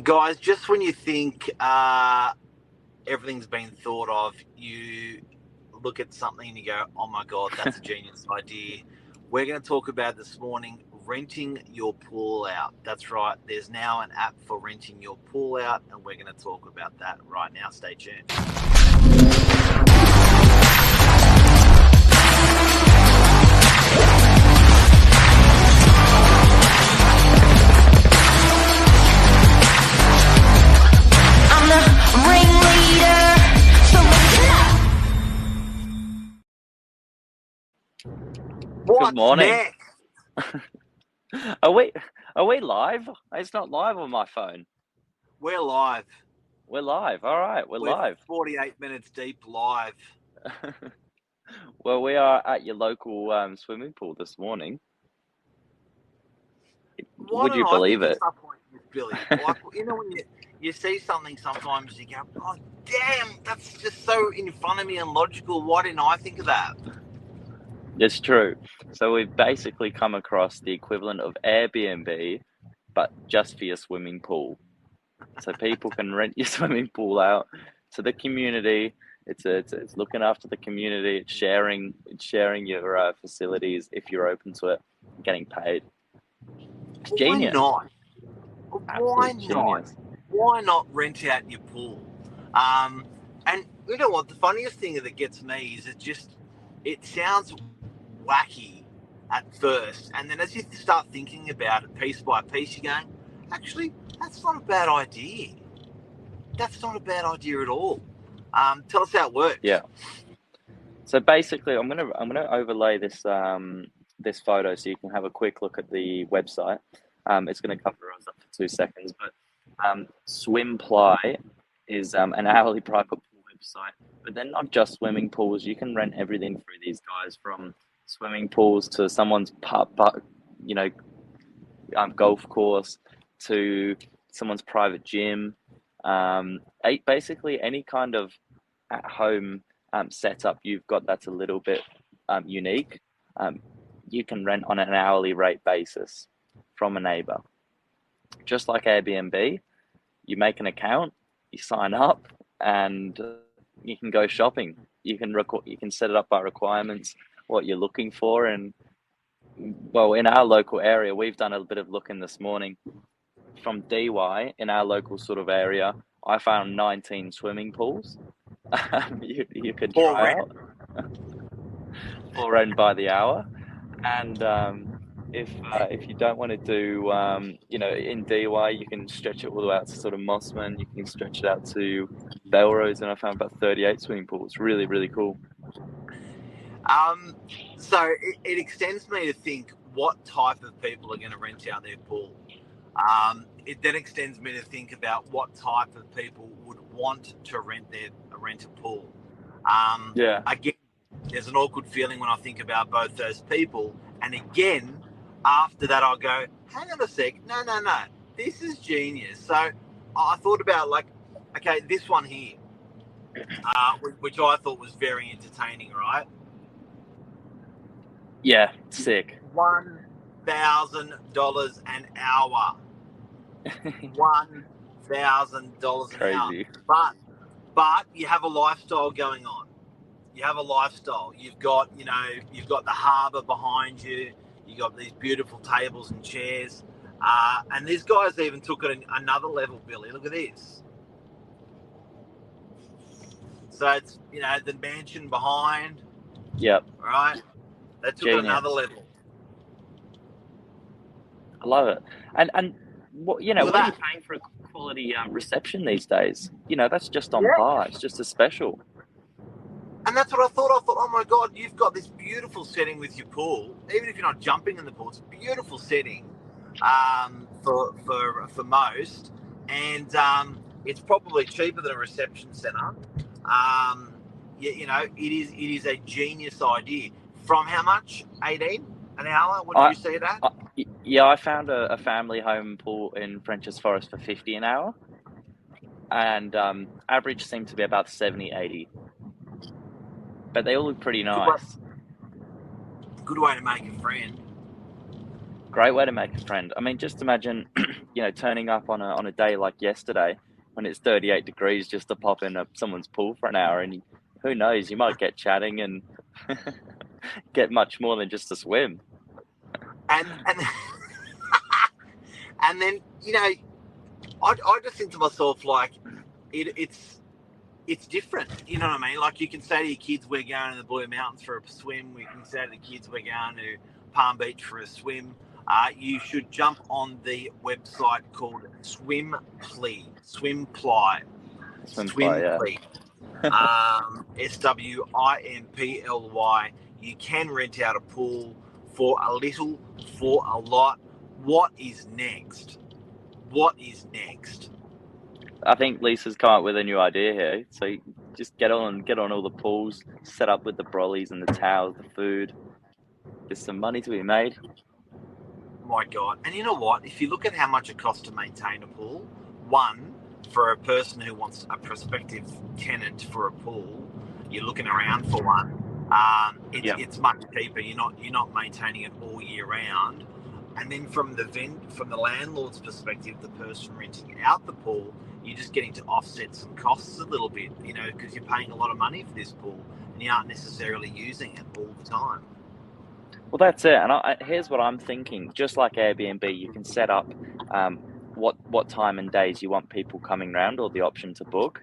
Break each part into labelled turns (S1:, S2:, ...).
S1: Guys, just when you think everything's been thought of, you look at something and you go, oh my God, that's a genius idea. We're going to talk about this morning renting your pool out. That's right. There's now an app for renting your pool out, and we're going to talk about that right now. Stay tuned.
S2: I'm the ringleader, so listen up.
S1: What's
S3: Good morning.
S1: next?
S3: Are we live? It's not live on my phone.
S1: We're live.
S3: We're live. All right, we're live.
S1: 48 minutes deep live.
S3: Well, we are at your local swimming pool this morning. Would you believe it?
S1: Stuff like this, Billy. Like, you know, when you see something sometimes, you go, oh, damn, that's just so in front of me and logical. Why didn't I think of that?
S3: It's true. So we've basically come across the equivalent of Airbnb, but just for your swimming pool. So people can rent your swimming pool out to the community. It's looking after the community. It's sharing your facilities if you're open to it, getting paid. It's genius.
S1: Why not? Why
S3: Absolute
S1: not?
S3: genius.
S1: Why not rent out your pool? And you know what? The funniest thing that gets me is it sounds wacky at first, and then as you start thinking about it piece by piece, you're going, actually, that's not a bad idea. That's not a bad idea at all. Tell us how it works.
S3: Yeah. So basically, I'm gonna overlay this this photo so you can have a quick look at the website. It's gonna cover us up for 2 seconds, but Swimply is an hourly private pool website. But they're not just swimming pools. You can rent everything through these guys, from swimming pools to someone's golf course, to someone's private gym. Basically any kind of at-home setup you've got that's a little bit unique, you can rent on an hourly rate basis from a neighbor. Just like Airbnb, you make an account, you sign up, and you can go shopping. You can set it up by requirements, what you're looking for. And well, in our local area, we've done a bit of looking this morning. From DY in our local sort of area, I found 19 swimming pools you could try out or rent by the hour. And if you don't want to do in DY, you can stretch it all the way out to sort of Mossman. You can stretch it out to Belrose, and I found about 38 swimming pools. Really, really cool.
S1: So it extends me to think what type of people are going to rent out their pool. It then extends me to think about what type of people would want to rent a pool. Again, there's an awkward feeling when I think about both those people. And again, after that, I'll go, hang on a sec. No. This is genius. So I thought about, like, okay, this one here, which I thought was very entertaining, right?
S3: Yeah, sick.
S1: $1,000 an hour. $1,000 an hour. But you have a lifestyle going on. You have a lifestyle. You've got the harbour behind you. You've got these beautiful tables and chairs. And these guys even took it another level, Billy. Look at this. So it's, the mansion behind.
S3: Yep.
S1: Right? They took it another level.
S3: I love it. And what are you paying for a quality reception these days? That's just on par. It's just a special.
S1: And that's what I thought. I thought, oh my God, you've got this beautiful setting with your pool. Even if you're not jumping in the pool, it's a beautiful setting for most. And it's probably cheaper than a reception centre. It is a genius idea. From how much? 18 an hour? What did you see that?
S3: I found a family home pool in Frenchs Forest for 50 an hour. And average seemed to be about 70, 80. But they all look pretty nice.
S1: Good way to make a friend.
S3: Great way to make a friend. I mean, just imagine, turning up on a day like yesterday when it's 38 degrees just to pop in someone's pool for an hour, and who knows, you might get chatting and get much more than just a swim.
S1: And and then I just think to myself, like, it's different. You know what I mean? Like, you can say to your kids, we're going to the Blue Mountains for a swim. We can say to the kids, we're going to Palm Beach for a swim. You should jump on the website called Swimply. Swimply.
S3: Swimply,
S1: Swimply. You can rent out a pool for a little, for a lot. What is next? What is next?
S3: I think Lisa's come up with a new idea here. So you just get on all the pools, set up with the brollies and the towels, the food. There's some money to be made.
S1: My God. And you know what? If you look at how much it costs to maintain a pool, one, for a person who wants a prospective tenant for a pool, you're looking around for one. It's much cheaper. You're not maintaining it all year round. And then from the landlord's perspective, the person renting out the pool, you're just getting to offset some costs a little bit, because you're paying a lot of money for this pool and you aren't necessarily using it all the time.
S3: Well, that's it. And here's what I'm thinking. Just like Airbnb, you can set up what time and days you want people coming around, or the option to book.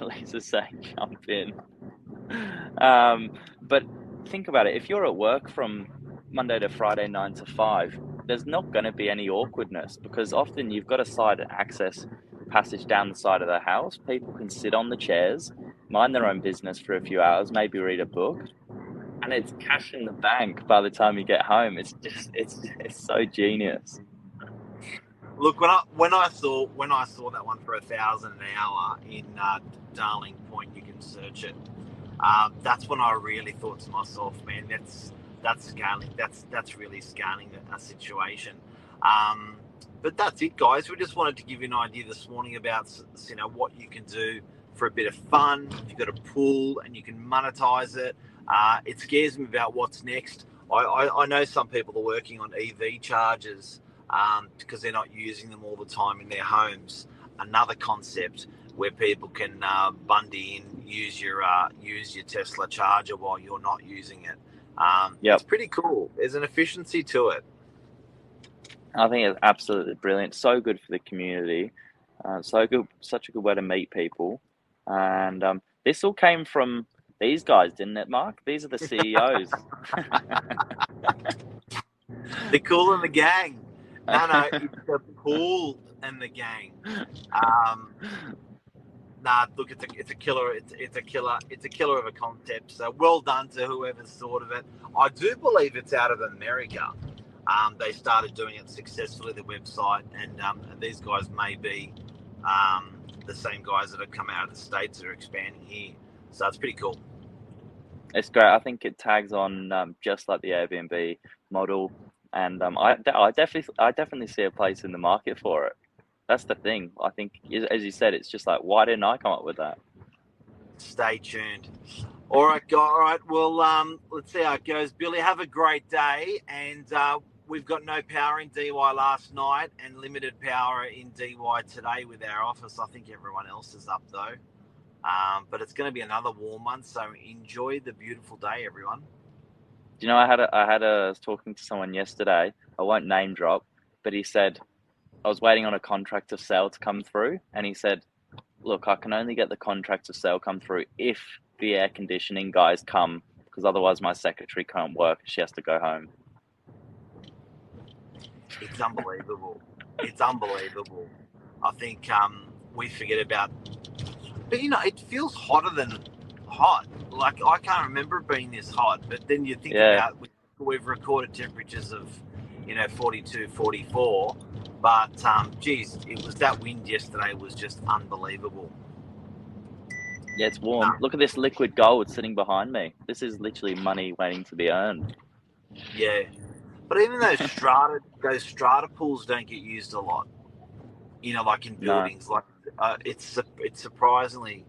S3: Lisa's saying jump in. But think about it. If you're at work from Monday to Friday, 9 to 5, there's not going to be any awkwardness, because often you've got a side access passage down the side of the house. People can sit on the chairs, mind their own business for a few hours, maybe read a book, and it's cash in the bank by the time you get home. It's so genius.
S1: Look, when I saw that one for $1,000 an hour in Darling Point, you can search it. That's when I really thought to myself, man, that's scaling. That's really scaling a situation. But that's it, guys. We just wanted to give you an idea this morning about what you can do for a bit of fun. If you've got a pool and you can monetize it. It scares me about what's next. I know some people are working on EV chargers because they're not using them all the time in their homes. Another concept where people can bundy in, use your Tesla charger while you're not using it. It's pretty cool. There's an efficiency to it.
S3: I think it's absolutely brilliant. So good for the community. So good, such a good way to meet people. And this all came from these guys, didn't it, Mark? These are the CEOs.
S1: The Kool and the Gang. No, it's the Kool and the Gang. Look, it's a killer. It's a killer of a concept. So well done to whoever's thought of it. I do believe it's out of America. They started doing it successfully, the website, and these guys may be the same guys that have come out of the States that are expanding here. So it's pretty cool.
S3: It's great. I think it tags on just like the Airbnb model, and I definitely see a place in the market for it. That's the thing. I think, as you said, it's just like, why didn't I come up with that?
S1: Stay tuned. All right, guys. All right. Well, let's see how it goes. Billy, have a great day. And we've got no power in DY last night and limited power in DY today with our office. I think everyone else is up though. But it's going to be another warm one. So enjoy the beautiful day, everyone.
S3: Do you know, I was talking to someone yesterday. I won't name drop, but he said, I was waiting on a contract of sale to come through, and he said, look, I can only get the contract of sale come through if the air conditioning guys come, because otherwise my secretary can't work. She has to go home.
S1: It's unbelievable. It's unbelievable. I think we forget about, but it feels hotter than hot. Like, I can't remember it being this hot, but then you think about, we've recorded temperatures of 42, 44. But, geez, it was that wind yesterday was just unbelievable.
S3: Yeah, it's warm. Look at this liquid gold sitting behind me. This is literally money waiting to be earned.
S1: Yeah. But even those strata pools don't get used a lot, like in buildings. No. Like it's surprisingly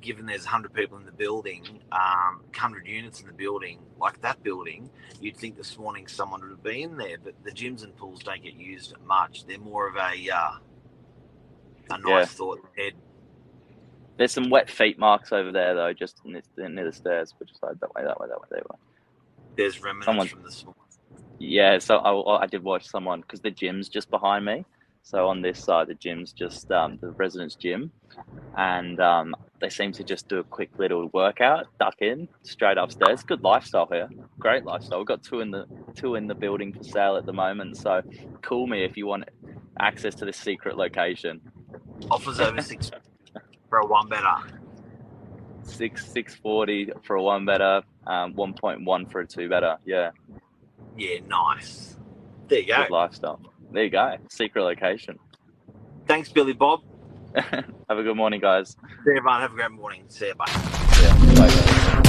S1: given there's 100 people in the building, 100 units in the building, like that building, you'd think this morning someone would have been there, but the gyms and pools don't get used much. They're more of a nice thought head.
S3: There's some wet feet marks over there, though, just near the stairs, but just like that way.
S1: There's remnants from this morning.
S3: Yeah, so I did watch someone, because the gym's just behind me. So on this side, the gym's just the residence gym. And they seem to just do a quick little workout, duck in, straight upstairs. Good lifestyle here. Great lifestyle. We've got two in the building for sale at the moment. So call me if you want access to this secret location.
S1: Offers over 6 for a one better.
S3: 640 for a one better, 1.1 for a two better. Yeah.
S1: Yeah, nice. There you go.
S3: Good lifestyle. There you go. Secret location.
S1: Thanks, Billy Bob.
S3: Have a good morning, guys.
S1: See you, everyone. Have a great morning. See you, bye.
S3: Yeah. Bye, guys.